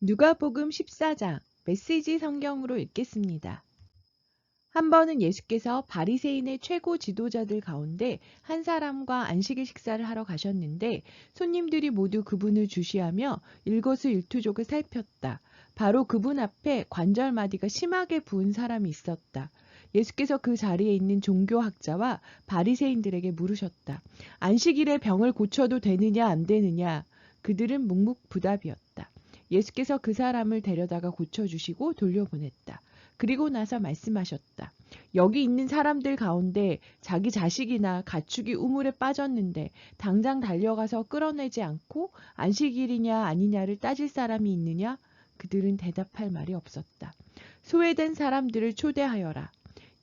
누가복음 14장 메시지 성경으로 읽겠습니다. 한 번은 예수께서 바리새인의 최고 지도자들 가운데 한 사람과 안식일 식사를 하러 가셨는데 손님들이 모두 그분을 주시하며 일거수일투족을 살폈다. 바로 그분 앞에 관절마디가 심하게 부은 사람이 있었다. 예수께서 그 자리에 있는 종교학자와 바리새인들에게 물으셨다. 안식일에 병을 고쳐도 되느냐 안 되느냐? 그들은 묵묵부답이었다. 예수께서 그 사람을 데려다가 고쳐주시고 돌려보냈다. 그리고 나서 말씀하셨다. 여기 있는 사람들 가운데 자기 자식이나 가축이 우물에 빠졌는데 당장 달려가서 끌어내지 않고 안식일이냐 아니냐를 따질 사람이 있느냐? 그들은 대답할 말이 없었다. 소외된 사람들을 초대하여라.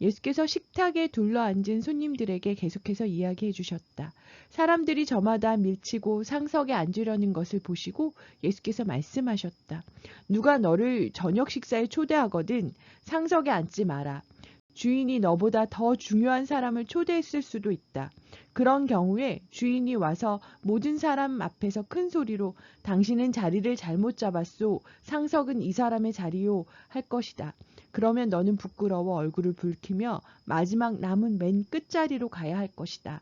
예수께서 식탁에 둘러앉은 손님들에게 계속해서 이야기해 주셨다. 사람들이 저마다 밀치고 상석에 앉으려는 것을 보시고 예수께서 말씀하셨다. 누가 너를 저녁 식사에 초대하거든 상석에 앉지 마라. 주인이 너보다 더 중요한 사람을 초대했을 수도 있다. 그런 경우에 주인이 와서 모든 사람 앞에서 큰 소리로 당신은 자리를 잘못 잡았소. 상석은 이 사람의 자리요. 할 것이다. 그러면 너는 부끄러워 얼굴을 붉히며 마지막 남은 맨 끝자리로 가야 할 것이다.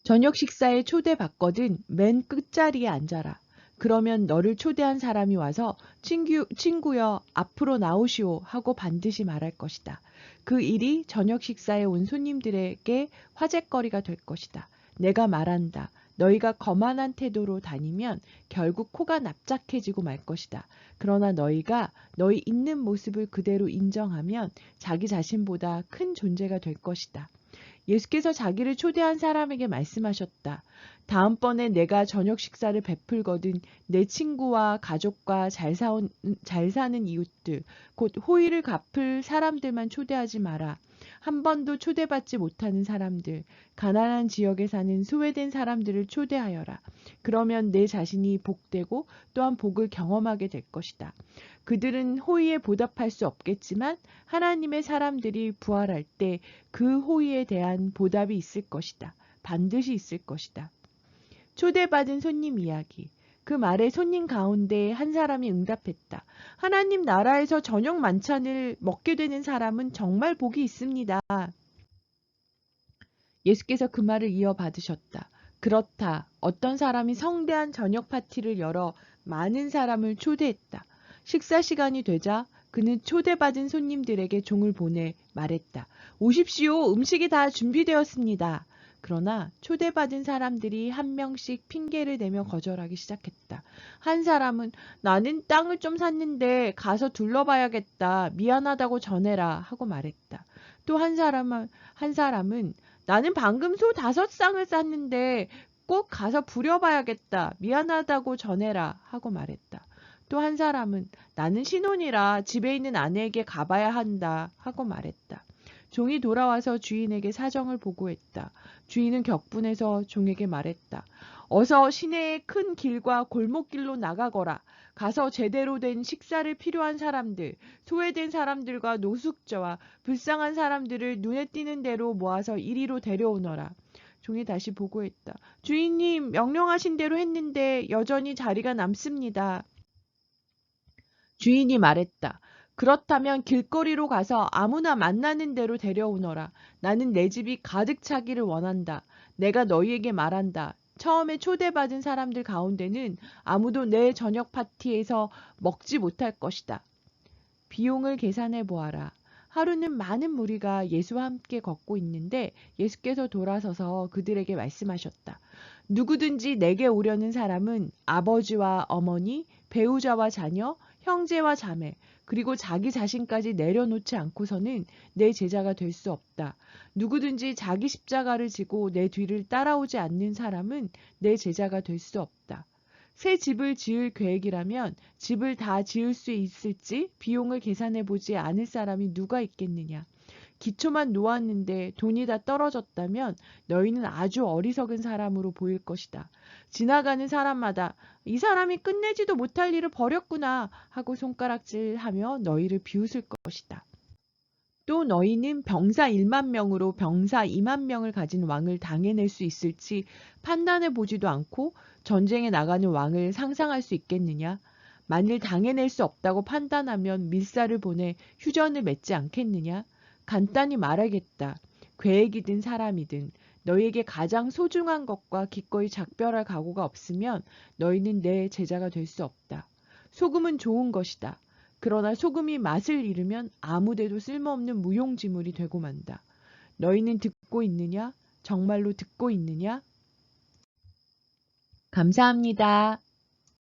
저녁 식사에 초대받거든 맨 끝자리에 앉아라. 그러면 너를 초대한 사람이 와서 친구여 앞으로 나오시오 하고 반드시 말할 것이다. 그 일이 저녁 식사에 온 손님들에게 화제거리가 될 것이다. 내가 말한다. 너희가 거만한 태도로 다니면 결국 코가 납작해지고 말 것이다. 그러나 너희가 너희 있는 모습을 그대로 인정하면 자기 자신보다 큰 존재가 될 것이다. 예수께서 자기를 초대한 사람에게 말씀하셨다. 다음번에 내가 저녁 식사를 베풀거든 내 친구와 가족과 잘 사는 이웃들, 곧 호의를 갚을 사람들만 초대하지 마라. 한 번도 초대받지 못하는 사람들, 가난한 지역에 사는 소외된 사람들을 초대하여라. 그러면 내 자신이 복되고 또한 복을 경험하게 될 것이다. 그들은 호의에 보답할 수 없겠지만 하나님의 사람들이 부활할 때 그 호의에 대한 보답이 있을 것이다. 반드시 있을 것이다. 초대받은 손님 이야기. 그 말에 손님 가운데 한 사람이 응답했다. 하나님 나라에서 저녁 만찬을 먹게 되는 사람은 정말 복이 있습니다. 예수께서 그 말을 이어받으셨다. 그렇다. 어떤 사람이 성대한 저녁 파티를 열어 많은 사람을 초대했다. 식사 시간이 되자 그는 초대받은 손님들에게 종을 보내 말했다. 오십시오. 음식이 다 준비되었습니다. 그러나 초대받은 사람들이 한 명씩 핑계를 대며 거절하기 시작했다. 한 사람은 나는 땅을 좀 샀는데 가서 둘러봐야겠다. 미안하다고 전해라 하고 말했다. 또 한 사람은 나는 방금 소 5쌍을 쌌는데 꼭 가서 부려봐야겠다. 미안하다고 전해라 하고 말했다. 또 한 사람은 나는 신혼이라 집에 있는 아내에게 가봐야 한다 하고 말했다. 종이 돌아와서 주인에게 사정을 보고했다. 주인은 격분해서 종에게 말했다. 어서 시내의 큰 길과 골목길로 나가거라. 가서 제대로 된 식사를 필요한 사람들, 소외된 사람들과 노숙자와 불쌍한 사람들을 눈에 띄는 대로 모아서 이리로 데려오너라. 종이 다시 보고했다. 주인님, 명령하신 대로 했는데 여전히 자리가 남습니다. 주인이 말했다. 그렇다면 길거리로 가서 아무나 만나는 대로 데려오너라. 나는 내 집이 가득 차기를 원한다. 내가 너희에게 말한다. 처음에 초대받은 사람들 가운데는 아무도 내 저녁 파티에서 먹지 못할 것이다. 비용을 계산해 보아라. 하루는 많은 무리가 예수와 함께 걷고 있는데 예수께서 돌아서서 그들에게 말씀하셨다. 누구든지 내게 오려는 사람은 아버지와 어머니, 배우자와 자녀, 형제와 자매, 그리고 자기 자신까지 내려놓지 않고서는 내 제자가 될 수 없다. 누구든지 자기 십자가를 지고 내 뒤를 따라오지 않는 사람은 내 제자가 될 수 없다. 새 집을 지을 계획이라면 집을 다 지을 수 있을지 비용을 계산해 보지 않을 사람이 누가 있겠느냐. 기초만 놓았는데 돈이 다 떨어졌다면 너희는 아주 어리석은 사람으로 보일 것이다. 지나가는 사람마다 이 사람이 끝내지도 못할 일을 벌였구나 하고 손가락질하며 너희를 비웃을 것이다. 또 너희는 병사 1만 명으로 병사 2만 명을 가진 왕을 당해낼 수 있을지 판단해 보지도 않고 전쟁에 나가는 왕을 상상할 수 있겠느냐? 만일 당해낼 수 없다고 판단하면 밀사를 보내 휴전을 맺지 않겠느냐? 간단히 말하겠다. 계획이든 사람이든 너희에게 가장 소중한 것과 기꺼이 작별할 각오가 없으면 너희는 내 제자가 될 수 없다. 소금은 좋은 것이다. 그러나 소금이 맛을 잃으면 아무데도 쓸모없는 무용지물이 되고 만다. 너희는 듣고 있느냐? 정말로 듣고 있느냐? 감사합니다.